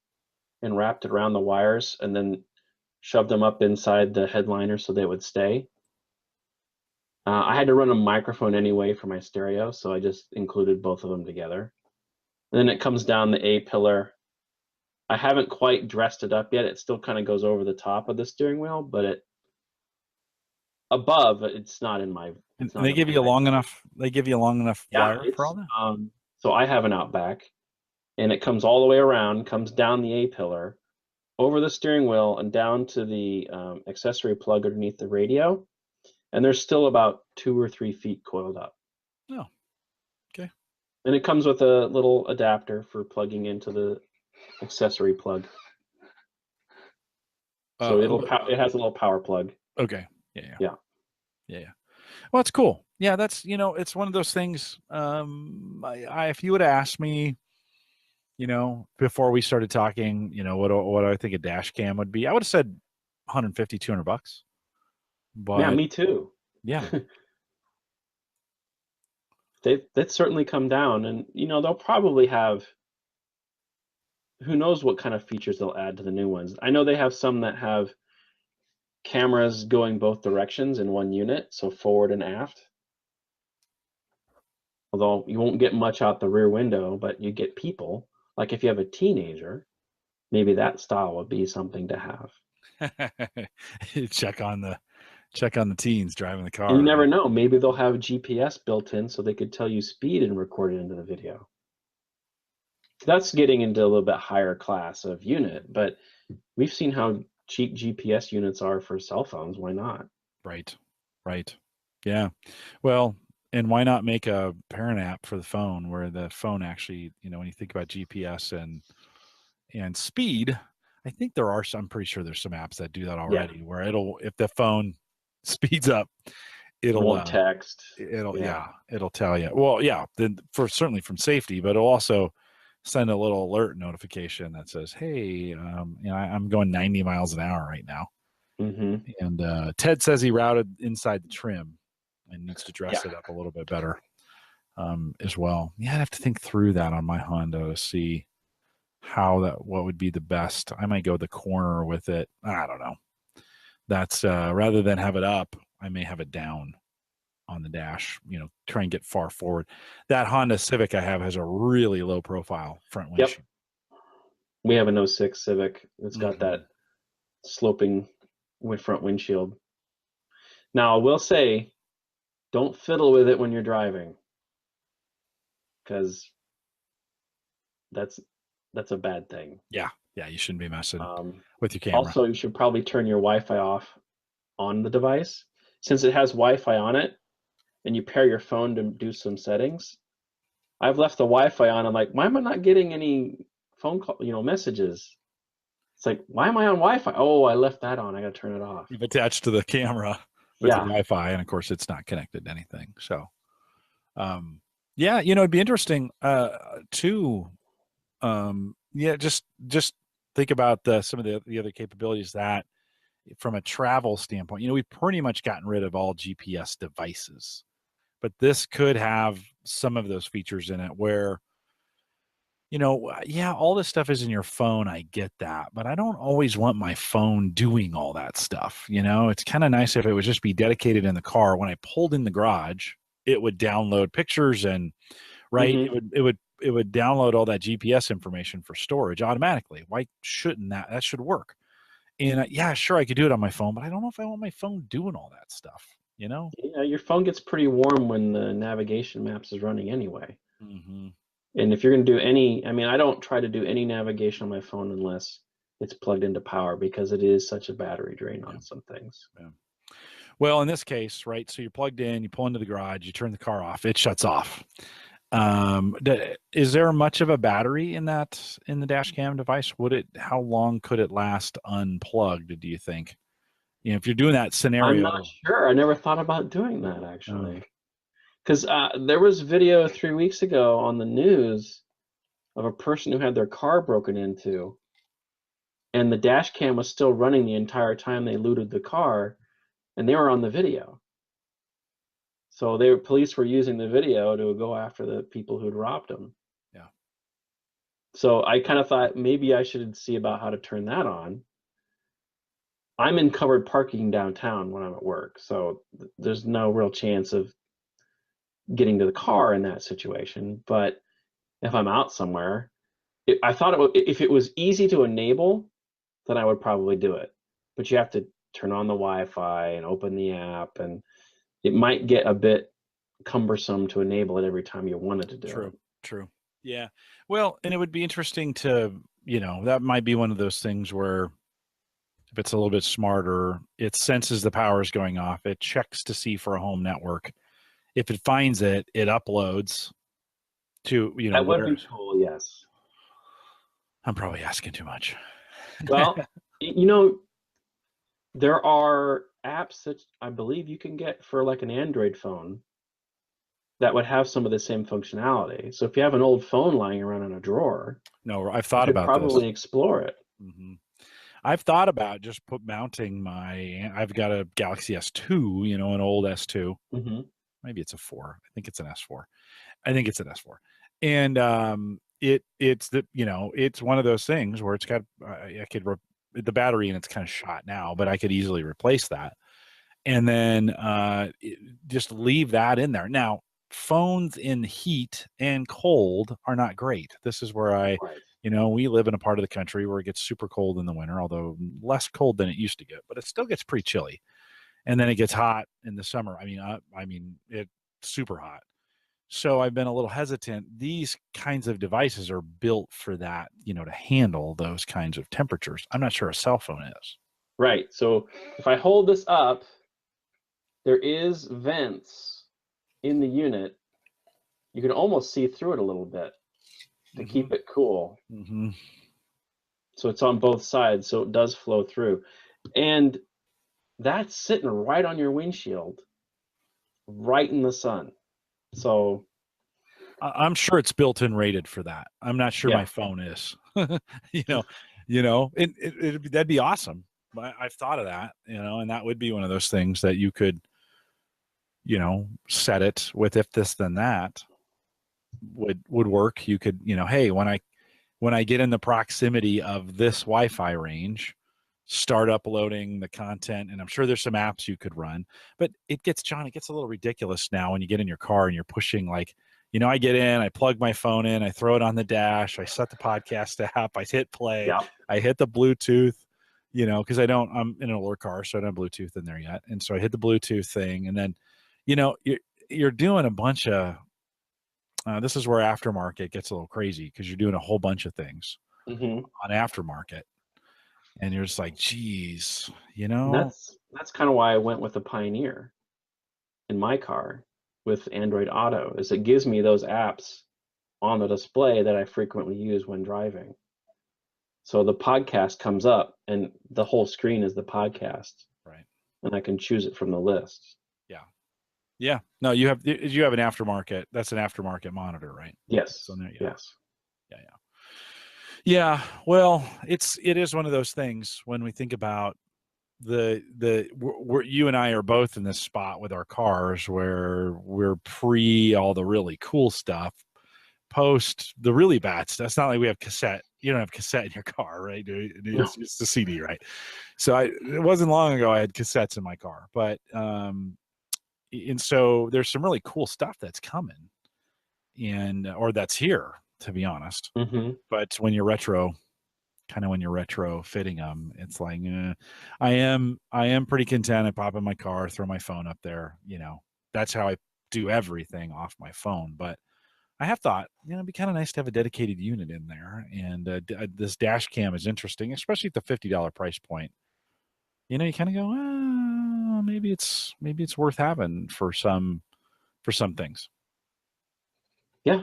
and wrapped it around the wires, and then shoved them up inside the headliner so they would stay. I had to run a microphone anyway for my stereo, so I just included both of them together. And then it comes down the A-pillar. I haven't quite dressed it up yet. It still kind of goes over the top of the steering wheel, but above. It's not in my. And It's not they in give my you a long range. enough. They give you a long enough Yeah, wire for all it's that. so I have an Outback, and it comes all the way around, comes down the A pillar, over the steering wheel, and down to the accessory plug underneath the radio. And there's still about 2 or 3 feet coiled up. Oh, okay. And it comes with a little adapter for plugging into the accessory plug. So it has a little power plug. Okay. Yeah. Yeah. Yeah. Well, it's cool. Yeah, that's it's one of those things. If you would have asked me, before we started talking, what I think a dash cam would be, I would have said 150, $200. Yeah, But me too. yeah, They've certainly come down, and they'll probably have, who knows what kind of features they'll add to the new ones. I know they have some that have cameras going both directions in one unit, so forward and aft. Although you won't get much out the rear window, but you get people. Like if you have a teenager, maybe that style would be something to have. check on the teens driving the And you car. never Right? know, maybe they'll have GPS built in so they could tell you speed and record it into the video. That's getting into a little bit higher class of unit, but we've seen how cheap GPS units are for cell phones. Why not? Right. Right. Yeah. Well, and why not make a parent app for the phone where the phone actually, when you think about GPS and speed, I think I'm pretty sure there's some apps that do that Yeah, already where if the phone speeds up, it it'll won't text. yeah, it'll tell you. Well, yeah, then certainly from safety, but it'll also send a little alert notification that says, "Hey, I'm going 90 miles an hour right now." Mm-hmm. And Ted says he routed inside the trim and needs to Yeah, dress it up a little bit better as well. Yeah, I'd have to think through that on my Honda to see what would be the best. I might go the corner with it. I don't know. That's rather than have it up, I may have it down on the dash, try and get far forward. That Honda Civic I have has a really low profile front yep. windshield. We have an '06 Civic. It's got Mhm. that sloping front windshield. Now, I will say, don't fiddle with it when you're driving, because that's a bad thing. Yeah. Yeah, you shouldn't be messing Um, with your camera. Also, you should probably turn your Wi-Fi off on the device. Since it has Wi-Fi on it, and you pair your phone to do some settings, I've left the Wi-Fi on. I'm like, why am I not getting any phone call, messages? It's like, why am I on Wi-Fi? Oh, I left that on. I got to turn it off. You've attached to the camera with the Yeah. Wi-Fi, and of course it's not connected to anything. So yeah, it'd be interesting to yeah, just think about some of the other capabilities that from a travel standpoint, we've pretty much gotten rid of all GPS devices, but this could have some of those features in it where, yeah, all this stuff is in your phone. I get that, but I don't always want my phone doing all that stuff. It's kind of nice if it would just be dedicated in the car. When I pulled in the garage, it would download pictures and right, Mm-hmm. it would download all that GPS information for storage automatically. Why shouldn't that should work? And yeah, sure, I could do it on my phone, but I don't know if I want my phone doing all that stuff. Yeah, your phone gets pretty warm when the navigation maps is running anyway. Mm-hmm. And if you're going to do any, I mean, I don't try to do any navigation on my phone unless it's plugged into power, because it is such a battery drain Yeah. on some things. Yeah. Well, in this case, right? So you're plugged in, you pull into the garage, you turn the car off, it shuts off. Is there much of a battery in the dash cam device? How long could it last unplugged, do you think? If you're doing that I'm not scenario. sure. I never thought about doing that, Oh, actually. Because there was video 3 weeks ago on the news of a person who had their car broken into, and the dash cam was still running the entire time they looted the car, and they were on the video. So police were using the video to go after the people who'd robbed them. yeah. So I kind of thought maybe I should see about how to turn that on. I'm in covered parking downtown when I'm at work, so there's no real chance of getting to the car in that situation. But if I'm out somewhere, I thought if it was easy to enable, then I would probably do it. But you have to turn on the Wi-Fi and open the app, and it might get a bit cumbersome to enable it every time you wanted to do True. it. True. Yeah. Well, and it would be interesting to, that might be one of those things where if it's a little bit smarter, it senses the power is going off. It checks to see for a home network. If it finds it, it uploads to, That would where be cool, yes. I'm probably asking too much. Well, there are apps that I believe you can get for like an Android phone that would have some of the same functionality. So if you have an old phone lying around in a drawer, No, I've you thought could about this. probably explore it. I've thought about just mounting I've got a Galaxy S2, an old S2. Maybe it's a 4. I think it's an S4. I think it's an S4. And it's it's one of those things where it's got the battery and it's kind of shot now, but I could easily replace that. And then just leave that in there. Now, phones in heat and cold are not great. This is where Right. we live in a part of the country where it gets super cold in the winter, although less cold than it used to get, but it still gets pretty chilly. And then it gets hot in the summer. I mean, it's super hot. So I've been a little hesitant. These kinds of devices are built for that, to handle those kinds of temperatures. I'm not sure a cell phone is. Right. So if I hold this up, there is vents in the unit. You can almost see through it a little bit to keep it cool. So it's on both sides, so it does flow through. And that's sitting right on your windshield, right in the sun. So I'm sure it's built-in rated for that. I'm not sure my phone is. That'd be awesome. I've thought of that, and that would be one of those things that you could, set it with if this then that would work. You could, hey, when I get in the proximity of this Wi-Fi range, start uploading the content. And I'm sure there's some apps you could run, but it gets a little ridiculous now when you get in your car and you're pushing I get in, I plug my phone in, I throw it on the dash, I set the podcast app, I hit play, I hit the Bluetooth, because I'm in an older car, so I don't have Bluetooth in there yet. And so I hit the Bluetooth thing, and then, you're doing a bunch of, this is where aftermarket gets a little crazy because you're doing a whole bunch of things on aftermarket. And you're just like, geez, That's kind of why I went with the Pioneer in my car with Android Auto, is it gives me those apps on the display that I frequently use when driving. So the podcast comes up and the whole screen is the podcast. Right. And I can choose it from the list. Yeah. Yeah. No, you have an aftermarket. That's an aftermarket monitor, right? Yes. So there, Yes. Yeah. Well, it is one of those things when we think about you and I are both in this spot with our cars where we're pre all the really cool stuff, post the really bad stuff. It's not like we have cassette. You don't have cassette in your car, right? It's the CD, right? So it wasn't long ago I had cassettes in my car, but and so there's some really cool stuff that's coming, or that's here, to be honest. But when you're retrofitting them, it's like I am pretty content. I pop in my car, throw my phone up there. That's how I do everything off my phone. But I have thought, it'd be kind of nice to have a dedicated unit in there. And this dash cam is interesting, especially at the $50 price point. You kind of go, maybe it's worth having for some things. Yeah.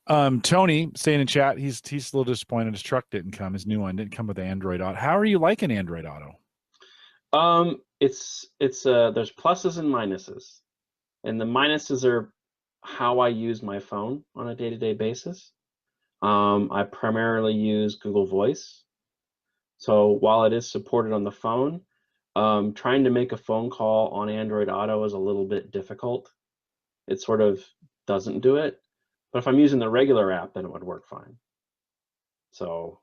Tony saying in chat, he's a little disappointed his truck didn't come. His new one didn't come with Android Auto. How are you liking Android Auto? It's there's pluses and minuses, and the minuses are how I use my phone on a day-to-day basis. I primarily use Google Voice. So while it is supported on the phone, trying to make a phone call on Android Auto is a little bit difficult. It sort of doesn't do it. But if I'm using the regular app, then it would work fine. So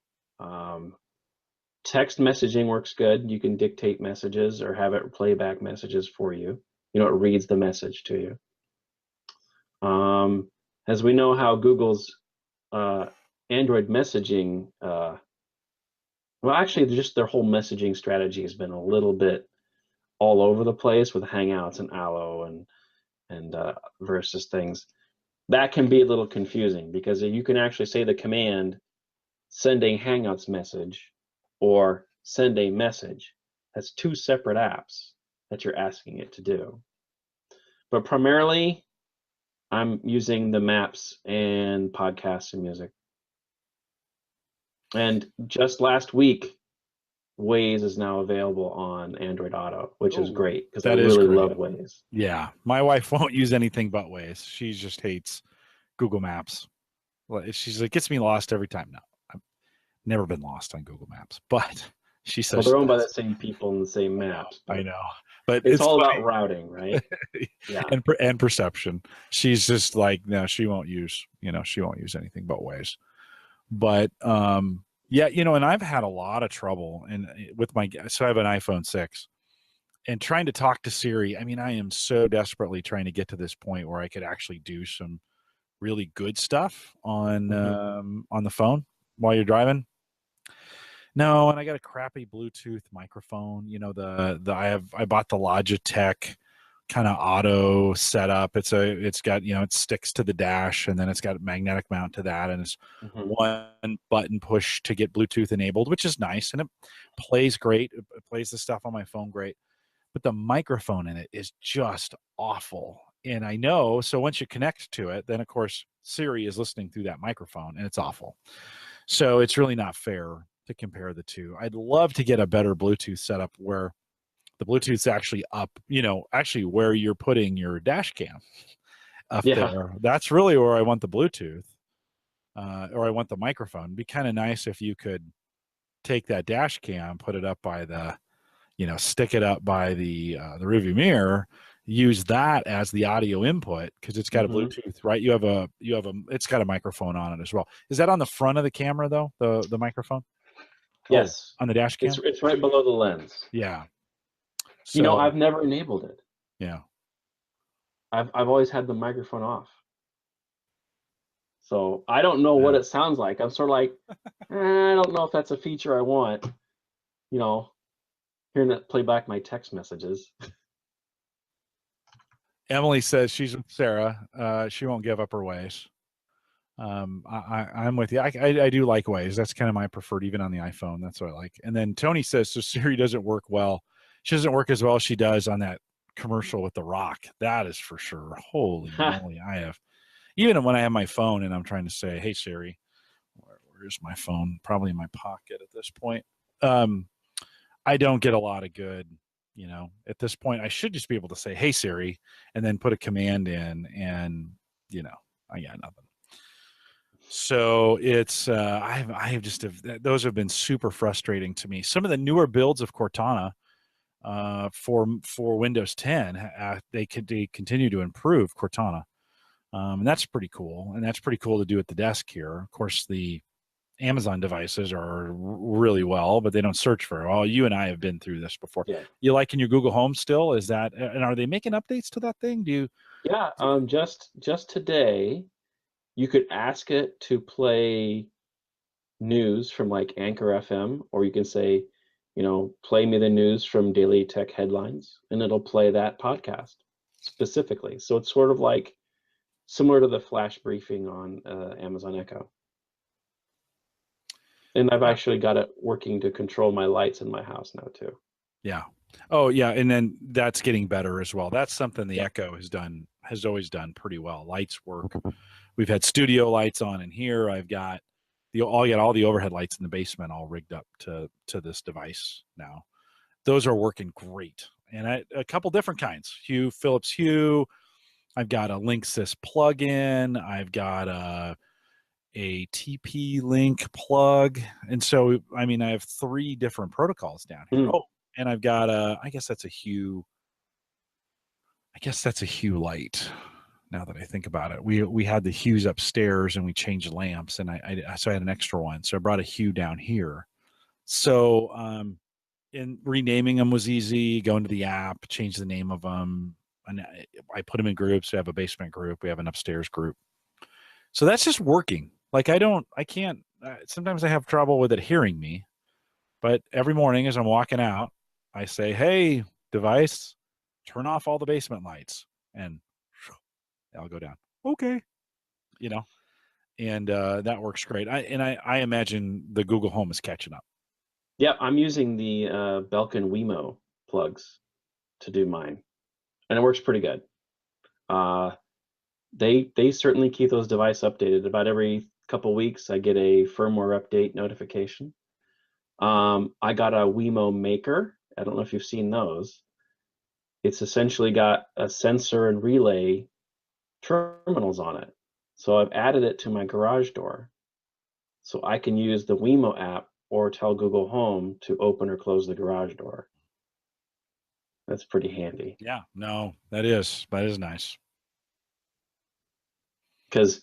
text messaging works good. You can dictate messages or have it play back messages for you. It reads the message to you. As we know how Google's Android messaging, Well, actually, just their whole messaging strategy has been a little bit all over the place with Hangouts and Allo and versus things. That can be a little confusing because you can actually say the command send a Hangouts message or send a message. That's two separate apps that you're asking it to do. But primarily, I'm using the maps and podcasts and music. And just last week, Waze is now available on Android Auto, which is Oh, great because I that is really great. love Waze. Yeah, my wife won't use anything but Waze. She just hates Google Maps. She's like, gets me lost every time. No, I've never been lost on Google Maps, but she Well, says they're she owned by the does. same people and the same maps, I but know, but it's it's all about funny. routing, right? Yeah. And perception. She's just like, no, she won't use, she won't use anything but Waze. But yeah, and I've had a lot of trouble and with so I have an iPhone 6 and trying to talk to Siri. I mean, I am so desperately trying to get to this point where I could actually do some really good stuff on Hmm. on the phone while you're driving. No, and I got a crappy Bluetooth microphone. I bought the Logitech kind of auto setup. It's got, it sticks to the dash and then it's got a magnetic mount to that and it's Hmm. one button push to get Bluetooth enabled, which is nice and it plays great. It plays the stuff on my phone great. But the microphone in it is just awful. And I know, so once you connect to it, then of course Siri is listening through that microphone and it's awful. So it's really not fair to compare the two. I'd love to get a better Bluetooth setup where the Bluetooth's actually up, actually where you're putting your dash cam up Yeah. there. That's really where I want the Bluetooth, or I want the microphone. It'd be kind of nice if you could take that dash cam, put it up by stick it up by the rearview mirror, use that as the audio input because it's got a Hmm. Bluetooth, right? It's got a microphone on it as well. Is that on the front of the camera though? The microphone? Oh, Yes. on the dash cam? It's right below the lens. Yeah. So I've never enabled it. yeah. I've always had the microphone off. So I don't know Yeah. what it sounds like. I'm sort of like, I don't know if that's a feature I want, you know, hearing it play back my text messages. Emily says she's with Sarah. She won't give up her ways. I'm with you. I do like Waze. That's kind of my preferred, even on the iPhone. That's what I like. And then Tony says, so Siri doesn't work well. She doesn't work as well as she does on that commercial with The Rock. That is for sure. Holy moly. Even when I have my phone and I'm trying to say, hey, Siri, where's my phone? Probably in my pocket at this point. I don't get a lot of good, at this point. I should just be able to say, hey, Siri, and then put a command in and, I got nothing. So it's I have just those have been super frustrating to me. Some of the newer builds of Cortana for Windows 10 they continue to improve Cortana, and that's pretty cool. And that's pretty cool to do at the desk here. Of course, the Amazon devices are really well, but they don't search very well. You and I have been through this before. Yeah. You liking your Google Home still? Is that, and are they making updates to that thing? Yeah. Just today, you could ask it to play news from like Anchor FM, or you can say, play me the news from Daily Tech Headlines, and it'll play that podcast specifically. So it's sort of like similar to the flash briefing on Amazon Echo. And I've Yeah. actually got it working to control my lights in my house now too. Yeah. Oh yeah, and then that's getting better as well. That's something the Yeah. Echo has always done pretty well. Lights work. We've had studio lights on in here. I got all the overhead lights in the basement all rigged up to this device now. Those are working great. And a couple different kinds. Philips Hue. I've got a Linksys plug-in. I've got a TP-Link plug. And so, I mean, I have 3 different protocols down here. Mm. Oh, and I've got I guess that's a Hue light. Now that I think about it, we had the Hues upstairs and we changed lamps, and so I had an extra one. So I brought a Hue down here. So and renaming them was easy. Go into the app, change the name of them, and I put them in groups. We have a basement group. We have an upstairs group. So that's just working. Like I can't. Sometimes I have trouble with it hearing me, But every morning as I'm walking out, I say, "Hey, device, turn off all the basement lights," and I'll go down. Okay, you know, and that works great. I imagine the Google Home is catching up. Yeah, I'm using the Belkin Wemo plugs to do mine, and it works pretty good. Uh, they certainly keep those devices updated. About every couple weeks, I get a firmware update notification. I got a Wemo Maker. I don't know if you've seen those. It's essentially got a sensor and relay terminals on it. So I've added it to my garage door, so I can use the Wemo app or tell Google Home to open or close the garage door. That's pretty handy. Yeah, no, that is nice. Because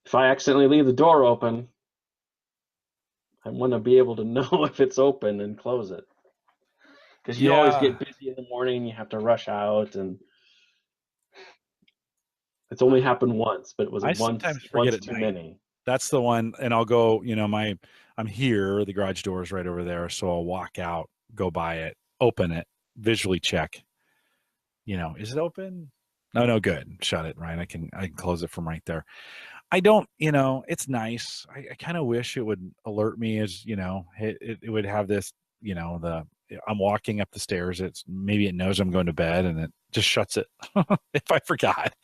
if I accidentally leave the door open, I want to be able to know if it's open and close it. Because you always Yeah, get busy in the morning, you have to rush out, and it's only happened once, but it was I once sometimes forget once at too night. many. That's the one, and I'll go. I'm here. The garage door is right over there, so I'll walk out, go by it, open it, visually check. Is it open? No, no, good. Shut it. Right. I can close it from right there. I don't. It's nice. I kind of wish it would alert me as it would have this. The I'm walking up the stairs. Maybe it knows I'm going to bed, and it just shuts it if I forgot.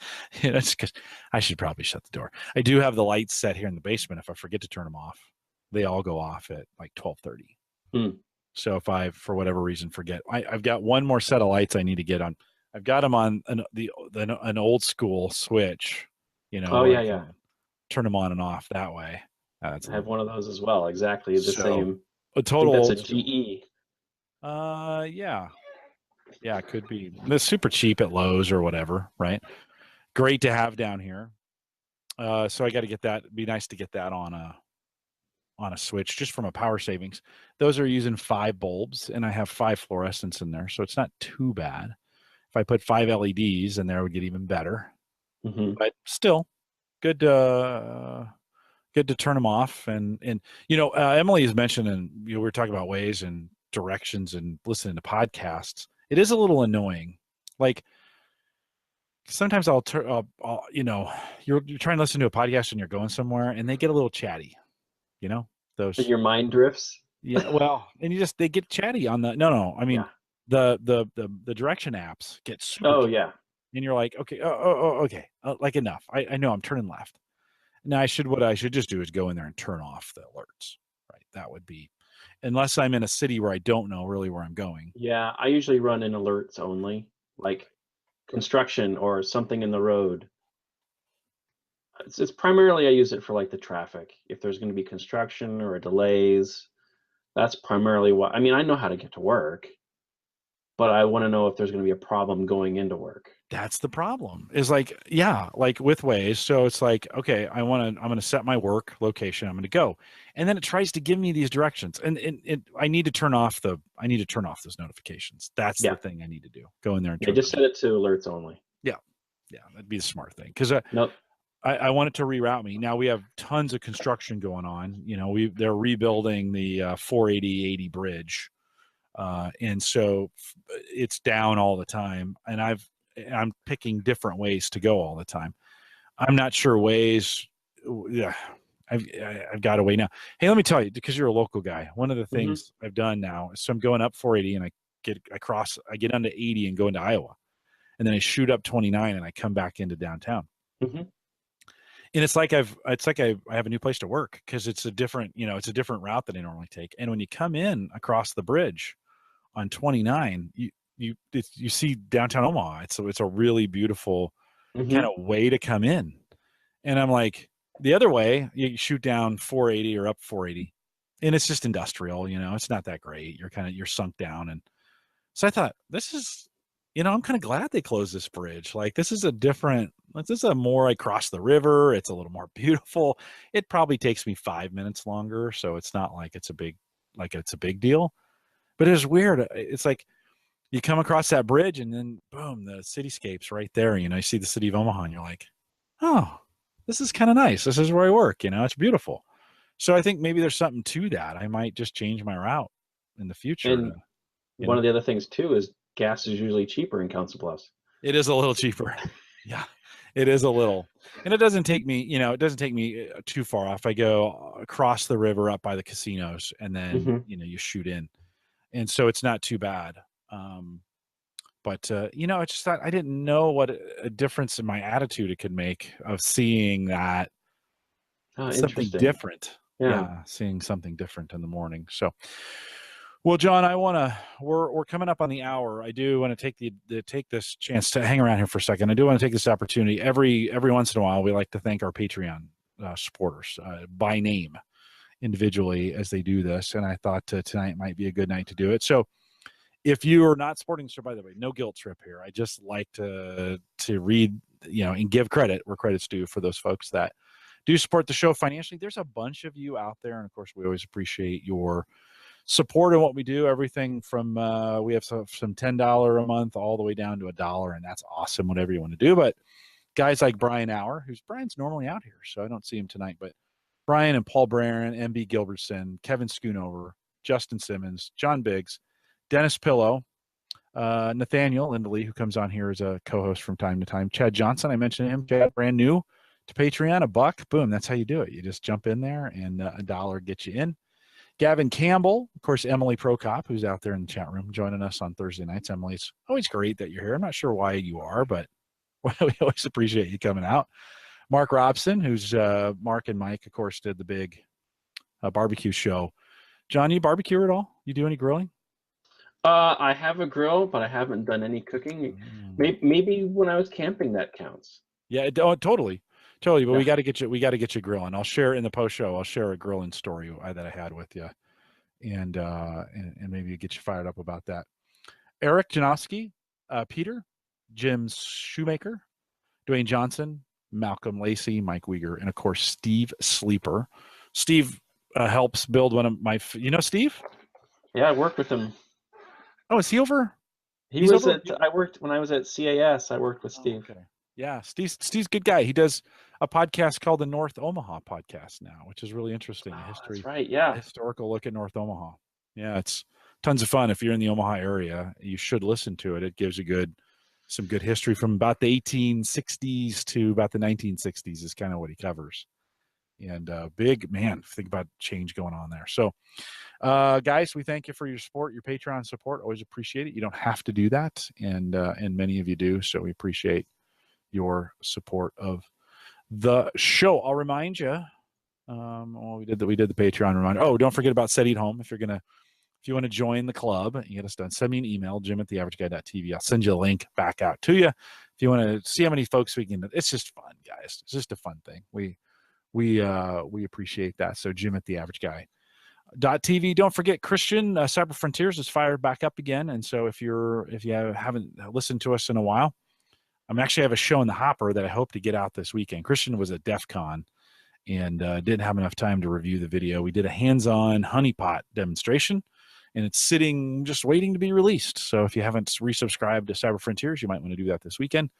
It's because I should probably shut the door. I do have the lights set here in the basement. If I forget to turn them off, they all go off at like 12:30. Hmm. So if I, for whatever reason, forget, I've got one more set of lights I need to get on. I've got them on an old school switch, Oh where I yeah, yeah. can turn them on and off that way. That's I a have little one of those as well. Exactly the so same. a I think total that's a old school. GE. Yeah, yeah, it could be. It's super cheap at Lowe's or whatever, right? Great to have down here. So I got to get that. It'd be nice to get that on a switch just from a power savings. Those are using 5 bulbs, and I have 5 fluorescents in there, so it's not too bad. If I put 5 LEDs in there, it would get even better. Hmm. But still, good. Good to turn them off. And Emily has mentioned, and we were talking about ways and directions and listening to podcasts. It is a little annoying. Like sometimes I'll turn, you're trying to listen to a podcast and you're going somewhere, and they get a little chatty. You know those. Your mind drifts. Yeah, well, and they get chatty on the. No, I mean Yeah. the direction apps get super Oh chatty, yeah. and you're like, okay, okay, like enough. I know I'm turning left. Now what I should just do is go in there and turn off the alerts. Right, that would be, unless I'm in a city where I don't know really where I'm going. Yeah. I usually run in alerts only, like construction or something in the road. It's primarily I use it for like the traffic. If there's going to be construction or delays, that's primarily what I mean. I know how to get to work, but I want to know if there's going to be a problem going into work. That's the problem. Is like, yeah, like with Waze. So it's like, okay, I'm gonna set my work location. I'm gonna go, and then it tries to give me these directions, and I need to turn off those notifications. That's the Yeah. thing I need to do. Go in there and Yeah. turn Just those set off. it to alerts only. Yeah, yeah, that'd be the smart thing because Nope. I want it to reroute me. Now we have tons of construction going on. They're rebuilding the 480 bridge, and so it's down all the time. And I'm picking different ways to go all the time. I'm not sure ways. Yeah, I've got a way now. Hey, let me tell you, because you're a local guy. One of the Hmm. things I've done now is, so I'm going up 480 and I get onto 80 and go into Iowa, and then I shoot up 29 and I come back into downtown. Hmm. And I have a new place to work because it's a different route than I normally take. And when you come in across the bridge on 29, you see downtown Omaha. It's a really beautiful kind Hmm. of way to come in. And I'm like, the other way, you shoot down 480 or up 480, and it's just industrial. It's not that great. You're sunk down. And so I thought, I'm kind of glad they closed this bridge. Like, this is a more, I cross the river. It's a little more beautiful. It probably takes me 5 minutes longer. So it's not like it's a big deal, but it's weird. It's like you come across that bridge and then boom, the cityscape's right there. You see the city of Omaha and you're like, oh, this is kind of nice. This is where I work. It's beautiful. So I think maybe there's something to that. I might just change my route. in the future to, And you one know. of the other things too is gas is usually cheaper in Council Bluffs. It is a little cheaper. Yeah, it is a little. And it doesn't take me, it doesn't take me too far off. I go across the river up by the casinos and then, Hmm. you shoot in. And so it's not too bad. But it's just that I didn't know what a difference in my attitude it could make of seeing that something Interesting. different. Yeah. Yeah, seeing something different in the morning. So, well, John, we're coming up on the hour. I do want to take this chance to hang around here for a second. I do want to take this opportunity every once in a while. We like to thank our Patreon supporters by name individually as they do this, and I thought tonight might be a good night to do it. So, if you are not supporting the show, by the way, no guilt trip here. I just like to read, and give credit where credit's due for those folks that do support the show financially. There's a bunch of you out there, and of course, we always appreciate your support in what we do. Everything from we have some $10 a month all the way down to $1, and that's awesome. Whatever you want to do, but guys like Brian Hour, Brian's normally out here, so I don't see him tonight, but Brian and Paul Barron, MB Gilbertson, Kevin Schoonover, Justin Simmons, John Biggs, Dennis Pillow, Nathaniel Lindley, who comes on here as a co-host from time to time, Chad Johnson, I mentioned him, Chad, brand new to Patreon, $1, boom, that's how you do it. You just jump in there and $1 gets you in. Gavin Campbell, of course, Emily Prokop, who's out there in the chat room joining us on Thursday nights. Emily, it's always great that you're here. I'm not sure why you are, but we always appreciate you coming out. Mark Robson, who's Mark and Mike, of course, did the big barbecue show. John, you barbecue at all? You do any grilling? I have a grill, but I haven't done any cooking. Maybe when I was camping, that counts. Yeah, totally. But Yeah. we got to get you grilling. I'll share in the post show. I'll share a grilling story that I had with you, and maybe get you fired up about that. Eric Janowski, Peter, Jim Shoemaker, Dwayne Johnson, Malcolm Lacey, Mike Uyghur, and of course Steve Sleeper. Steve helps build one of my. Steve? Yeah, I worked with him. Oh, is he over? He's over. I worked when I was at CAS. I worked with Steve. Okay. Yeah, Steve's a good guy. He does a podcast called the North Omaha Podcast now, which is really interesting. That's right. Yeah. Historical look at North Omaha. Yeah, it's tons of fun. If you're in the Omaha area, you should listen to it. It gives some good history from about the 1860s to about the 1960s is kind of what he covers. And big, man, think about change going on there. So, guys, we thank you for your support, your Patreon support. Always appreciate it. You don't have to do that, and many of you do. So we appreciate your support of the show. I'll remind you, we did the Patreon reminder. Oh, don't forget about Set Eat Home. If you want to join the club, you get us done. Send me an email, jim@theaverageguy.tv. I'll send you a link back out to you. If you want to see how many folks we can, it's just fun, guys. It's just a fun thing. We appreciate that. So jim@theaverageguy.tv. Don't forget, Christian Cyber Frontiers is fired back up again. And so if you haven't listened to us in a while, I have a show in the hopper that I hope to get out this weekend. Christian was at DEF CON and didn't have enough time to review the video. We did a hands-on honeypot demonstration, and it's sitting just waiting to be released. So if you haven't resubscribed to Cyber Frontiers, you might want to do that this weekend.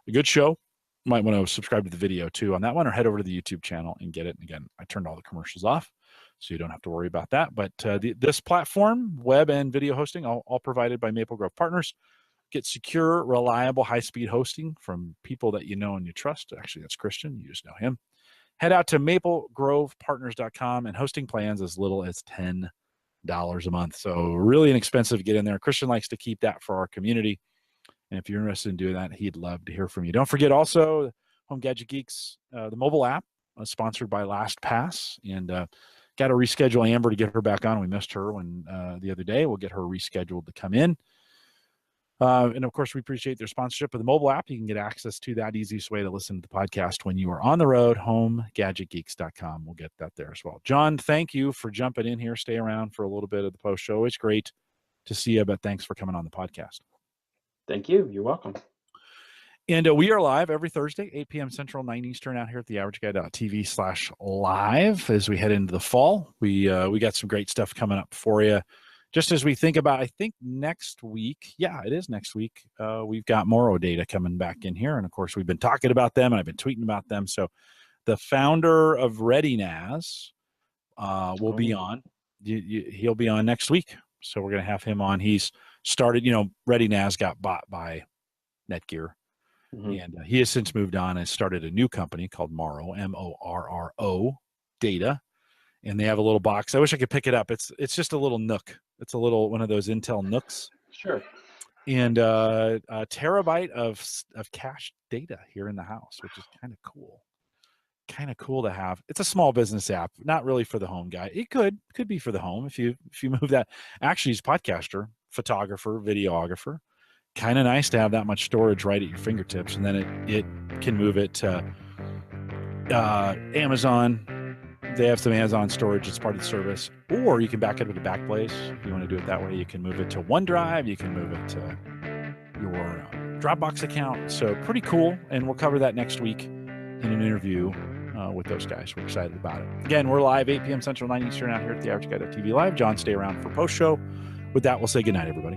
A good show. You might want to subscribe to the video too on that one, or head over to the YouTube channel and get it. And again, I turned all the commercials off, so you don't have to worry about that. But this platform, web and video hosting, all provided by Maple Grove Partners. Get secure, reliable, high-speed hosting from people that you know and you trust. Actually, that's Christian. You just know him. Head out to maplegrovepartners.com and hosting plans as little as $10 a month. So really inexpensive to get in there. Christian likes to keep that for our community. And if you're interested in doing that, he'd love to hear from you. Don't forget also Home Gadget Geeks, the mobile app, sponsored by LastPass. And got to reschedule Amber to get her back on. We missed her the other day. We'll get her rescheduled to come in. And of course, we appreciate their sponsorship of the mobile app. You can get access to that easiest way to listen to the podcast when you are on the road, homegadgetgeeks.com. We'll get that there as well. John, thank you for jumping in here. Stay around for a little bit of the post show. It's great to see you, but thanks for coming on the podcast. Thank you. You're welcome. And we are live every Thursday, 8 p.m. Central, 9 Eastern, out here at theaverageguy.tv/live as we head into the fall. We got some great stuff coming up for you. Just as we think about, I think next week, it is next week, we've got Moro data coming back in here. And, of course, we've been talking about them, and I've been tweeting about them. So the founder of ReadyNaz will be on. He'll be on next week. So we're going to have him on. He's started, ReadyNAS got bought by Netgear, and he has since moved on and started a new company called Morrow, Morro Data. And they have a little box. I wish I could pick it up. It's just a little nook. It's a little one of those Intel nooks. Sure. And a terabyte of cached data here in the house, which is kind of cool. Kind of cool to have. It's a small business app, not really for the home guy. It could be for the home if you move that. Actually, he's a podcaster, photographer, videographer. Kind of nice to have that much storage right at your fingertips, and then it can move it to Amazon. They have some Amazon storage. It's part of the service. Or you can back it up to Backblaze. If you want to do it that way, you can move it to OneDrive. You can move it to your Dropbox account. So pretty cool. And we'll cover that next week in an interview with those guys. We're excited about it. Again, we're live 8 p.m. Central, 9 Eastern out here at the AverageGuy.tv Live. John, stay around for post-show. With that, we'll say goodnight, everybody.